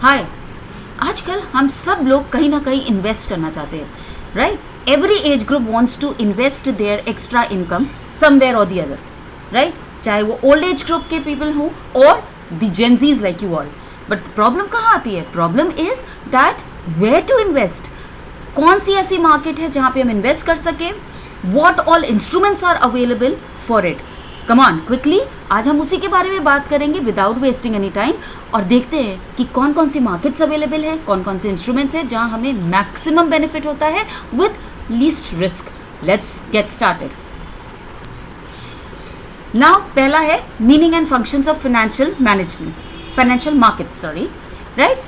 हाय, आजकल हम सब लोग कहीं ना कहीं इन्वेस्ट करना चाहते हैं, right? Every age group wants to invest their extra income somewhere or the other, right? चाहे वो ओल्ड एज ग्रुप के पीपल हों और the Gen Zs like you all. But problem कहाँ आती है? Problem is that where to invest. कौन सी ऐसी मार्केट है जहाँ पे हम इन्वेस्ट कर सकें? What all instruments are available for it? Come on quickly, आज हम उसी के बारे में बात करेंगे विदाउट वेस्टिंग एनी टाइम, और देखते हैं कि कौन कौन सी मार्केट्स अवेलेबल हैं, कौन कौन से इंस्ट्रूमेंट्स हैं जहां हमें मैक्सिमम बेनिफिट होता है with least risk. Let's get started now. पहला है meaning and functions of financial management, financial markets, sorry, right?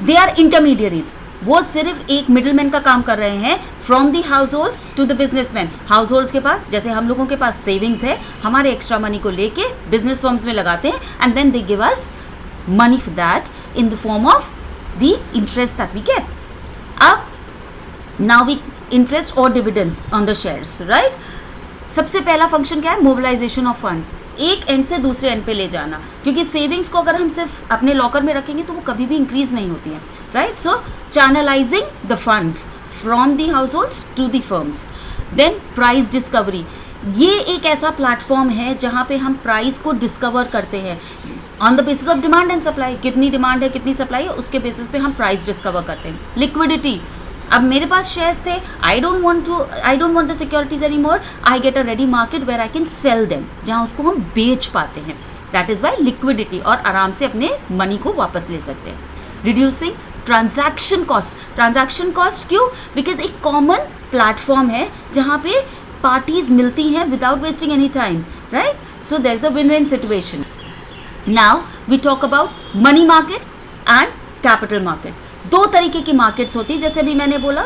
They are intermediaries. वो सिर्फ एक मिडलमैन का काम कर रहे हैं from the household to the businessman. Households के पास, जैसे हम लोगों के पास सेविंग्स है, हमारे एक्स्ट्रा मनी को लेके बिजनेस फर्म्स में लगाते हैं and then they give us money for that in the form of the interest that we get. अब नाउ वी इंटरेस्ट और dividends on the shares, right? सबसे पहला फंक्शन क्या है? मोबिलाइजेशन ऑफ फंड्स, एक एंड से दूसरे एंड पे ले जाना, क्योंकि सेविंग्स को अगर हम सिर्फ अपने लॉकर में रखेंगे तो वो कभी भी इंक्रीज नहीं होती हैं, right? So channelizing the funds from the households to the firms. Then price discovery, ये एक ऐसा प्लेटफॉर्म है जहाँ पे हम प्राइस को डिस्कवर करते हैं on the basis of demand and supply. कितनी डिमांड है, कितनी सप्लाई है, उसके बेसिस पे हम प्राइस डिस्कवर करते हैं। लिक्विडिटी, अब मेरे पास शेयर्स थे, I don't want the securities any more, I get a ready market where I can sell them, जहाँ उसको हम बेच पाते हैं। दैट इज वाई लिक्विडिटी, और आराम से अपने मनी को वापस ले सकते हैं। Reducing transaction cost, transaction cost क्यों? बिकॉज एक कॉमन प्लेटफॉर्म है जहाँ पे पार्टीज मिलती हैं without wasting any time, right? So there is a win win situation. Now we talk about money market and capital market. दो तरीके की मार्केट्स होती है, जैसे अभी मैंने बोला,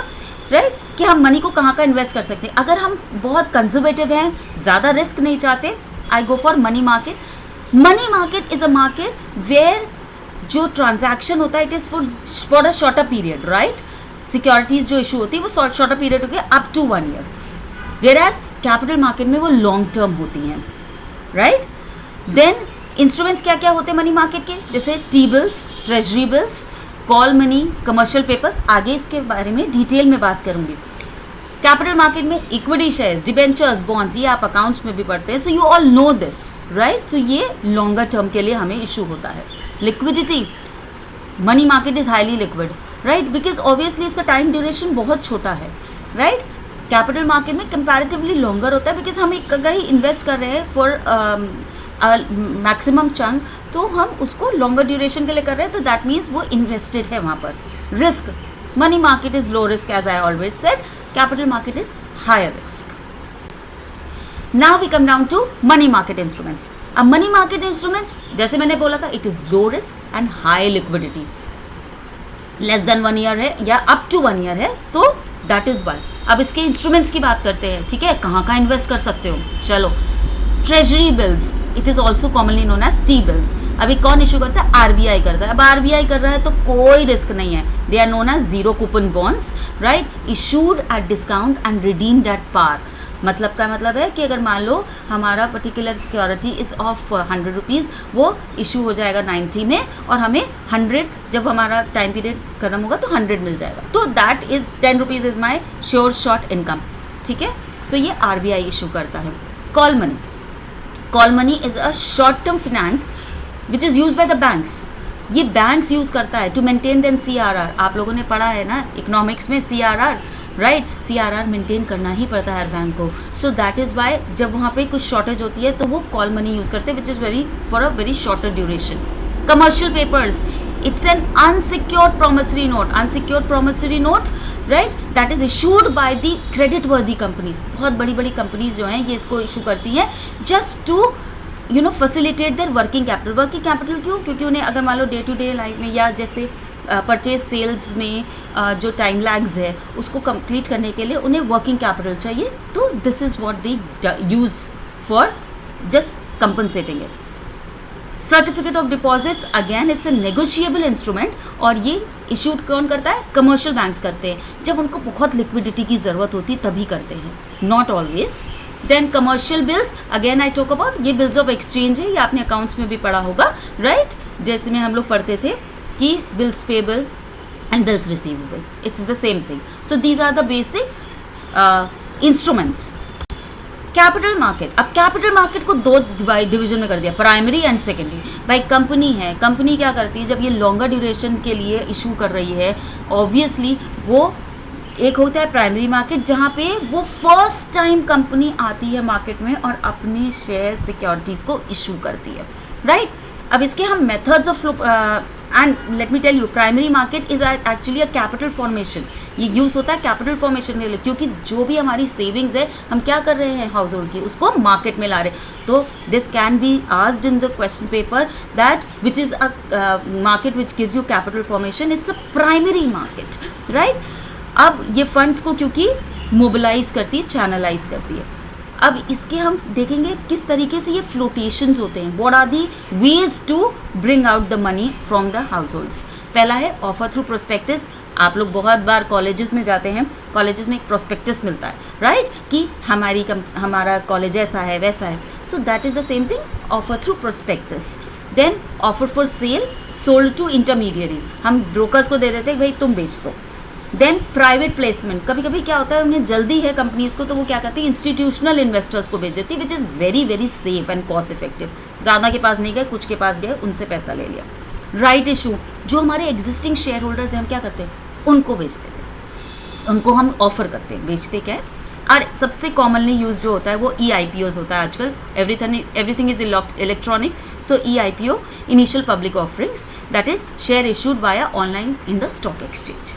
राइट, कि हम मनी को कहाँ का इन्वेस्ट कर सकते हैं। अगर हम बहुत कंजर्वेटिव हैं, ज़्यादा रिस्क नहीं चाहते, I go for money market. Money market is a market where जो ट्रांजैक्शन होता है it is for a shorter period, right? Securities जो इशू होती है वो शॉर्टर पीरियड होती है, up to 1 year. Whereas capital market में वो लॉन्ग टर्म होती हैं, राइट? देन इंस्ट्रूमेंट्स क्या क्या होते हैं मनी मार्केट के? जैसे T bills, treasury bills, call money, commercial papers. आगे इसके बारे में डिटेल में बात करूंगी। कैपिटल मार्केट में इक्विटी शेयर्स, डिबेंचर्स, बॉन्ड्स, ये आप अकाउंट्स में भी पढ़ते हैं। So you all know this, right? So ये लॉन्गर टर्म के लिए हमें इशू होता है। Liquidity, money market is highly liquid, right? Because obviously उसका टाइम ड्यूरेशन बहुत छोटा है, राइट? कैपिटल मार्केट में कंपैरेटिवली लॉन्गर होता है, बिकॉज हम एक कहीं इन्वेस्ट कर रहे हैं फॉर मैक्सिमम चंक, तो हम उसको लॉन्गर ड्यूरेशन के लिए कर रहे हैं, तो दैट मीन्स वो इन्वेस्टेड है वहाँ पर। Risk, money market is low risk as I always said, capital market is higher risk. Now we come down to money market instruments. अब मनी मार्केट इंस्ट्रूमेंट्स, जैसे मैंने बोला था, it is low risk and high liquidity. Less than 1 year है या up to 1 year है, तो that is one. अब इसके इंस्ट्रूमेंट्स की बात करते हैं, ठीक है? कहाँ कहाँ इन्वेस्ट कर सकते हो? चलो, treasury bills, it is also commonly known as T bills. अभी कौन इशू करता है? आरबीआई करता है। अब आरबीआई कर रहा है तो कोई रिस्क नहीं है, they are known as zero coupon bonds, right? Issued at discount and redeemed at par. मतलब का मतलब है कि अगर मान लो हमारा particular security is of 100 rupees, वो इशू हो जाएगा 90 में, और हमें 100 जब हमारा टाइम पीरियड खत्म होगा तो 100 मिल जाएगा। तो that is 10 rupees is my sure short income, ठीक है? सो ये आरबीआई इशू करता है। Call money, call money is a short term finance which is use by the banks. ये बैंक्स यूज़ करता है टू मेंटेन देन CRR। आप लोगों ने पढ़ा है ना इकोनॉमिक्स में CRR, राइट? CRR मेंटेन करना ही पड़ता है हर बैंक को। सो दैट इज़ वाई जब वहाँ पे कुछ शॉर्टेज होती है तो वो कॉल मनी यूज़ करते हैं, which is very for a very shorter duration. Commercial papers, it's an unsecured promissory note, unsecured promissory note, right? That is issued by the credit वर्दी कंपनीज। बहुत बड़ी बड़ी कंपनीज जो हैं ये इसको इशू करती हैं just to facilitate their working capital. Working capital क्यों? क्योंकि उन्हें अगर मान लो डे टू डे लाइफ में या जैसे परचेज सेल्स में जो टाइम लैग्स है उसको कंप्लीट करने के लिए उन्हें वर्किंग कैपिटल चाहिए, तो this is what they use for just compensating it. Certificate of deposits, again it's a negotiable instrument, और ये इशूड कौन करता है? कमर्शियल बैंक्स करते हैं, जब उनको बहुत लिक्विडिटी की ज़रूरत होती है तभी करते हैं, not always. Then commercial bills, again I talk about, ये बिल्स ऑफ एक्सचेंज है, ये आपने अकाउंट्स में भी पढ़ा होगा, राइट? जैसे में हम लोग पढ़ते थे कि bills payable and bills receivable. It's the same thing. So these are the basic instruments. Capital market, अब कैपिटल मार्केट को दो डिवीजन में कर दिया, प्राइमरी एंड सेकेंडरी. भाई कंपनी है, कंपनी क्या करती है जब ये लॉन्गर ड्यूरेशन के लिए इशू कर रही है, ऑब्वियसली वो एक होता है प्राइमरी मार्केट जहाँ पे वो फर्स्ट टाइम कंपनी आती है मार्केट में और अपने शेयर सिक्योरिटीज़ को इशू करती है, राइट. अब इसके हम methods of and let me tell you, primary market is actually a capital formation. ये यूज़ होता है कैपिटल फॉर्मेशन के लिए, क्योंकि जो भी हमारी सेविंग्स है हम क्या कर रहे हैं हाउस होल्ड की, उसको मार्केट में ला रहे हैं. तो this can be asked in the question paper that which is a market which gives you capital formation, it's a primary market, right. अब ये फंड्स को क्योंकि मोबिलाइज करती है, चैनलाइज करती है. अब इसके हम देखेंगे किस तरीके से ये फ्लोटेशंस होते हैं. What are the ways to bring out the money from the households. पहला है ऑफर थ्रू प्रोस्पेक्टस. आप लोग बहुत बार कॉलेजेस में जाते हैं, कॉलेजेस में एक प्रोस्पेक्टस मिलता है, राइट, कि हमारा कॉलेज ऐसा है वैसा है. So that is the same thing, offer through prospectus. Then offer for sale sold to intermediaries. हम ब्रोकर्स को दे देते हैं भाई तुम बेच दो. Then private placement. कभी कभी क्या होता है उन्हें जल्दी है कंपनीज को, तो वो क्या करती है इंस्टीट्यूशनल इन्वेस्टर्स को भेज देती है, which is very very safe and cost effective. ज़्यादा के पास नहीं गए, कुछ के पास गए, उनसे पैसा ले लिया. राइट इशू, जो हमारे एग्जिस्टिंग शेयर होल्डर्स हैं हम क्या करते हैं उनको बेच देते हैं, उनको हम ऑफर करते हैं. बेचते क्या है, और सबसे कॉमनली यूज जो होता है वो EIPOs होता है आजकल. Everything is electronic. So EIPO, initial public offerings, that is share issued by online in the stock exchange.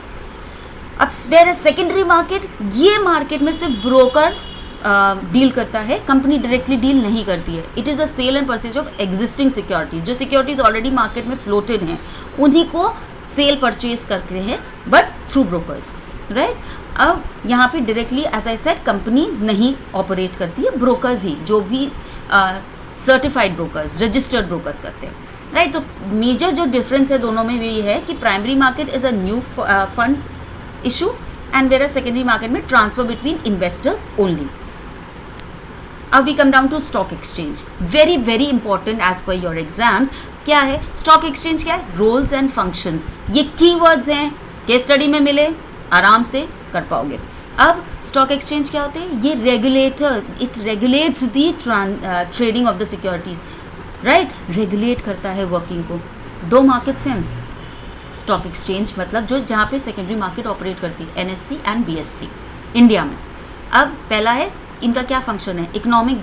अब वेयर सेकेंडरी मार्केट, ये मार्केट में सिर्फ ब्रोकर डील करता है, कंपनी डायरेक्टली डील नहीं करती है. It is a sale and purchase of existing securities. जो सिक्योरिटीज ऑलरेडी मार्केट में फ्लोटेड हैं उन्हीं को सेल परचेज करते हैं, बट थ्रू ब्रोकर्स, राइट. अब यहाँ पे directly as I said company नहीं ऑपरेट करती है, ब्रोकर्स ही, जो भी सर्टिफाइड ब्रोकर्स, रजिस्टर्ड ब्रोकर्स करते हैं, राइट. तो मेजर जो डिफरेंस है दोनों में ये है कि primary market is a new fund issue and whereas secondary market में transfer between investors only. अब we come down to stock exchange, very very important as per your exams. क्या है stock exchange, क्या है roles and functions. ये keywords हैं, case study में मिले, आराम से कर पाओगे. अब stock exchange क्या होते हैं, ये regulators, it regulates the trading of the securities, right. regulate करता है working को. दो markets हैं स्टॉक एक्सचेंज, मतलब जो जहाँ पे सेकेंडरी मार्केट ऑपरेट करती है, NSE एंड BSE इंडिया में. अब पहला है इनका क्या फंक्शन है, इकोनॉमिक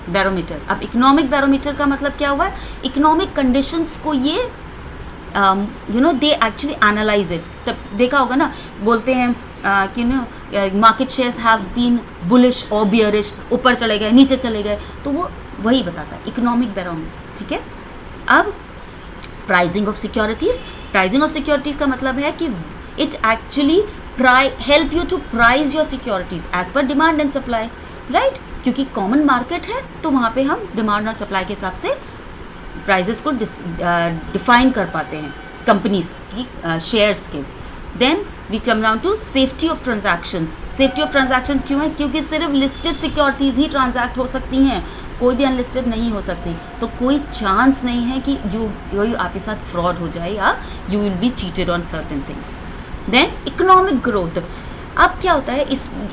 बैरोमीटर. अब इकोनॉमिक बैरोमीटर का मतलब क्या हुआ है, इकोनॉमिक कंडीशंस को ये दे एक्चुअली एनालाइज इट. तब देखा होगा ना, बोलते हैं कि market shares have been bullish और बियरिश, ऊपर चले गए नीचे चले गए, तो वो वही बताता है इकोनॉमिक बैरोमीटर, ठीक है. अब pricing of securities. Pricing of securities का मतलब है कि it actually help you to price your securities as per demand and supply, right. क्योंकि कॉमन मार्केट है तो वहाँ पे हम डिमांड और सप्लाई के हिसाब से प्राइजेस को डिफाइन कर पाते हैं कंपनीज की शेयर्स के. Then we come down to safety of transactions. Safety of transactions क्यों है, क्योंकि सिर्फ लिस्टेड सिक्योरिटीज़ ही ट्रांजैक्ट हो सकती हैं, कोई भी अनलिस्टेड नहीं हो सकती. तो कोई चांस नहीं है कि यू आपके साथ फ्रॉड हो जाए या you will be cheated on certain things. Then economic growth. अब क्या होता है,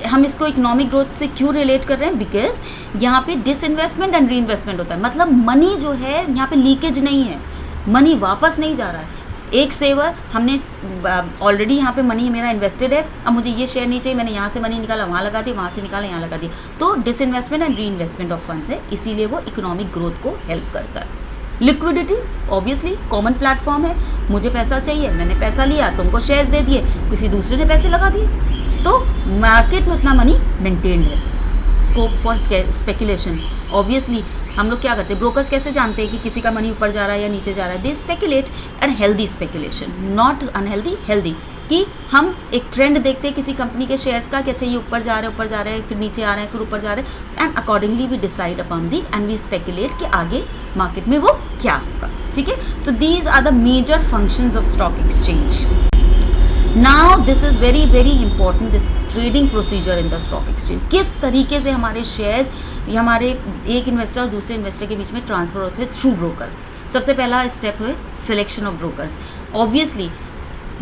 हम इसको इकोनॉमिक ग्रोथ से क्यों रिलेट कर रहे हैं, बिकॉज यहाँ पे डिसइन्वेस्टमेंट एंड री इन्वेस्टमेंट होता है. मतलब मनी जो है यहाँ पे लीकेज नहीं है, मनी वापस नहीं जा रहा है. एक सेवर, हमने ऑलरेडी यहाँ पे मनी मेरा इन्वेस्टेड है, अब मुझे ये शेयर नहीं चाहिए, मैंने यहाँ से मनी निकाला वहाँ लगा दिया, वहाँ से निकाला यहाँ लगा दिया, तो disinvestment and re investment of funds है, इसीलिए वो इकोनॉमिक ग्रोथ को हेल्प करता है. लिक्विडिटी, ऑब्वियसली कॉमन प्लेटफॉर्म है, मुझे पैसा चाहिए, मैंने पैसा लिया, तुमको शेयर्स दे दिए, किसी दूसरे ने पैसे लगा दिए, तो मार्केट में उतना मनी मेंटेन्ड है. स्कोप फॉर स्पेकुलेशन, ऑब्वियसली हम लोग क्या करते हैं, ब्रोकर्स कैसे जानते हैं कि किसी का मनी ऊपर जा रहा है या नीचे जा रहा है, they speculate. And healthy speculation, not unhealthy, healthy, कि हम एक ट्रेंड देखते हैं किसी कंपनी के शेयर्स का कि अच्छा ये ऊपर जा रहे हैं, फिर नीचे आ रहे हैं, फिर ऊपर जा रहे हैं, and accordingly we decide upon the and we speculate कि आगे मार्केट में वो क्या होगा, ठीक है. So these are the major functions of stock exchange. Now this is very very important, this is trading procedure in the stock exchange. किस तरीके से हमारे शेयर्स हमारे एक इन्वेस्टर और दूसरे इन्वेस्टर के बीच में ट्रांसफर होते हैं थ्रू ब्रोकर. सबसे पहला स्टेप है सिलेक्शन ऑफ ब्रोकर्स। ऑब्वियसली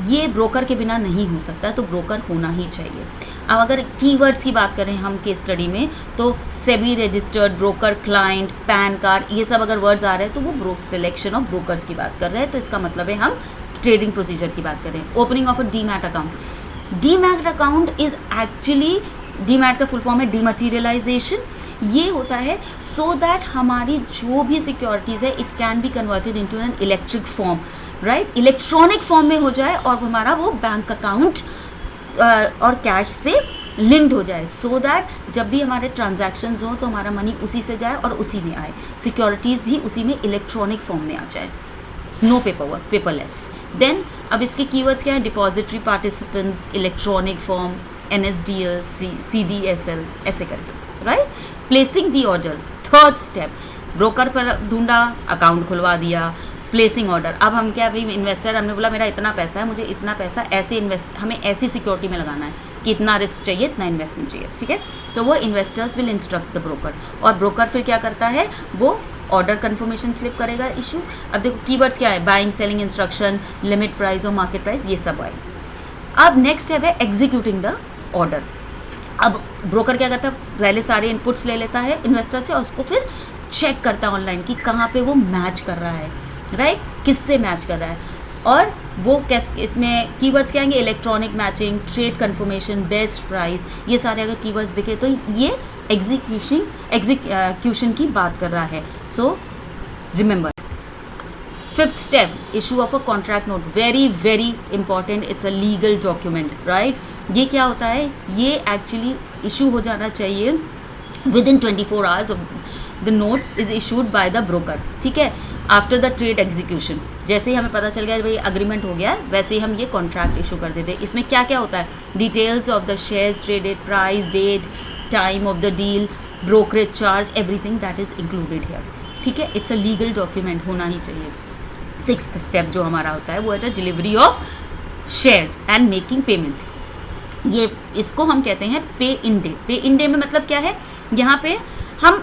ये ब्रोकर के बिना नहीं हो सकता, तो ब्रोकर होना ही चाहिए। अब अगर कीवर्ड्स की बात करें हम केस स्टडी में, तो SEBI registered, broker, client, pan card, ये सब अगर वर्ड्स आ रहे हैं तो वो सिलेक्शन ऑफ ब्रोकर्स की बात कर रहे हैं। तो इसका मतलब है हम ट्रेडिंग प्रोसीजर की बात कर रहे हैं। Opening of a demat account. Demat account is actually, demat का फुल फॉर्म है डीमैटेरियलाइजेशन। ये होता है सो दैट हमारी जो भी सिक्योरिटीज़ है it can be converted into an electric form, right, electronic form में हो जाए और हमारा वो बैंक अकाउंट और कैश से लिंक्ड हो जाए, सो दैट जब भी हमारे ट्रांजैक्शंस हो तो हमारा मनी उसी से जाए और उसी में आए, सिक्योरिटीज़ भी उसी में इलेक्ट्रॉनिक फॉर्म में आ जाए, no paper work, paperless. Then अब इसके कीवर्ड्स क्या है? Depository participants, electronic form, NSDL, CDSL, ऐसे करके, right. Placing the order, third step, broker पर ढूंढा, अकाउंट खुलवा दिया, प्लेसिंग ऑर्डर। अब हम क्या, भाई इन्वेस्टर, हमने बोला मेरा इतना पैसा है, मुझे इतना पैसा ऐसे हमें ऐसी सिक्योरिटी में लगाना है कि इतना रिस्क चाहिए, इतना इन्वेस्टमेंट चाहिए, ठीक है। तो वो investors will instruct the broker, और ब्रोकर फिर क्या करता है, वो ऑर्डर कन्फर्मेशन स्लिप करेगा इशू। अब देखो कीवर्ड्स क्या है? Buying, selling instruction, limit price और मार्केट प्राइस, ये सब आए। अब नेक्स्ट स्टेप है एग्जीक्यूटिंग द ऑर्डर। अब ब्रोकर क्या करता है, पहले सारे इनपुट्स ले लेता है इन्वेस्टर से और उसको फिर चेक करता है ऑनलाइन कि कहाँ पे वो मैच कर रहा है, राइट, किससे मैच कर रहा है। और वो कैसे, इसमें कीवर्ड्स क्या आएंगे? Electronic matching, trade confirmation, best price, ये सारे अगर कीवर्ड्स दिखे तो ये एग्जीक्यूशन की बात कर रहा है। So remember, fifth step, issue of a contract note, very very important, it's a legal document, right. ये क्या होता है? ये एक्चुअली इशू हो जाना चाहिए with in 24 hours the note is issued by the broker, ठीक है, आफ्टर द ट्रेड एग्जीक्यूशन। जैसे ही हमें पता चल गया भाई अग्रीमेंट हो गया है, वैसे ही हम ये कॉन्ट्रैक्ट इशू कर देते हैं। इसमें क्या क्या होता है? Details of the shares traded, price, date, time of the deal, brokerage charge, everything that is included here, ठीक है। इट्स अ लीगल डॉक्यूमेंट, होना ही चाहिए। सिक्स्थ स्टेप जो हमारा होता है वो है delivery of shares and making payments. ये इसको हम कहते हैं पे इन डे। पे इन डे में मतलब क्या है? यहाँ पे हम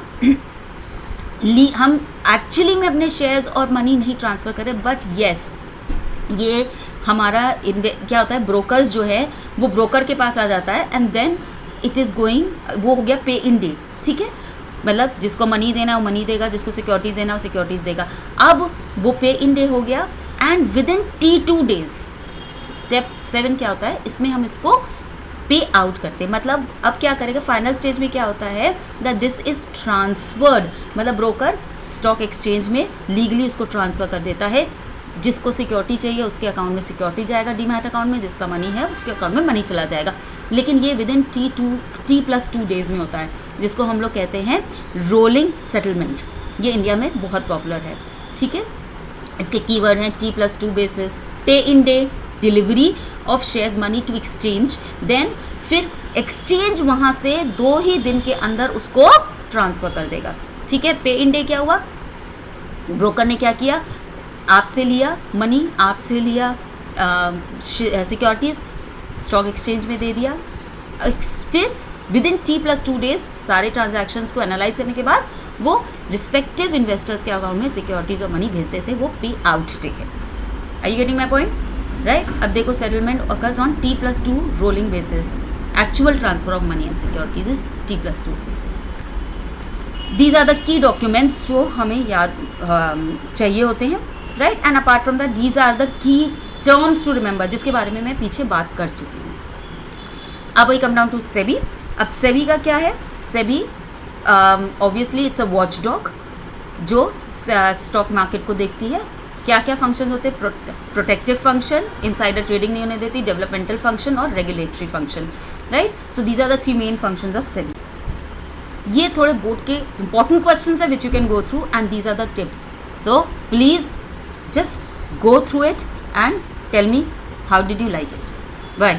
एक्चुअली में अपने शेयर्स और मनी नहीं ट्रांसफ़र करें, बट येस ये हमारा क्या होता है, ब्रोकर्स जो है वो ब्रोकर के पास आ जाता है and then it is going, वो हो गया पे इन डे, ठीक है। मतलब जिसको मनी देना है वो मनी देगा, जिसको सिक्योरिटीज़ देना है वो सिक्योरिटीज़ देगा। अब वो पे इन डे हो गया and with in T2 days. Step 7 क्या होता है? इसमें हम इसको पे आउट करते हैं। मतलब अब क्या करेगा, फाइनल स्टेज में क्या होता है दैट दिस इज़ ट्रांसफर्ड, मतलब ब्रोकर स्टॉक एक्सचेंज में लीगली उसको ट्रांसफ़र कर देता है। जिसको सिक्योरिटी चाहिए उसके अकाउंट में सिक्योरिटी जाएगा डीमैट अकाउंट में, जिसका मनी है उसके अकाउंट में मनी चला जाएगा। लेकिन ये विद इन T+2 डेज़ में होता है, जिसको हम लोग कहते हैं रोलिंग सेटलमेंट। ये इंडिया में बहुत पॉपुलर है, ठीक है। इसके कीवर्ड हैं T+2 basis, pay in day, delivery of shares money to exchange, then फिर एक्सचेंज वहाँ से 2 ही दिन के अंदर उसको ट्रांसफ़र कर देगा, ठीक है। पे इन डे क्या हुआ, ब्रोकर ने क्या किया, आपसे लिया मनी, आपसे लिया सिक्योरिटीज़, स्टॉक एक्सचेंज में दे दिया। फिर विद इन T+2 डेज सारे ट्रांजैक्शंस को एनालाइज करने के बाद वो रिस्पेक्टिव इन्वेस्टर्स के अकाउंट में सिक्योरिटीज़ और मनी भेज देते हैं, वो पे आउट डे है। Are you getting my point, right. अब देखो, settlement occurs on T+2 rolling basis, actual transfer of money and securities is T+2 basis. These are the key documents जो हमें याद चाहिए होते हैं, right. And apart from that these are the key terms to remember, जिसके बारे में मैं पीछे बात कर चुकी हूँ। अब we come down to SEBI. अब सेबी का क्या है? SEBI obviously it's a watchdog जो स्टॉक मार्केट को देखती है। क्या क्या फंक्शन होते हैं? प्रोटेक्टिव फंक्शन, इनसाइडर ट्रेडिंग नहीं होने देती, डेवलपमेंटल फंक्शन और regulatory function, right. So these are the 3 main functions of SEBI. ये थोड़े बोर्ड के इंपॉर्टेंट क्वेश्चंस है which you can go through and these are the tips. So please just go through it and tell me how did you like it. Bye.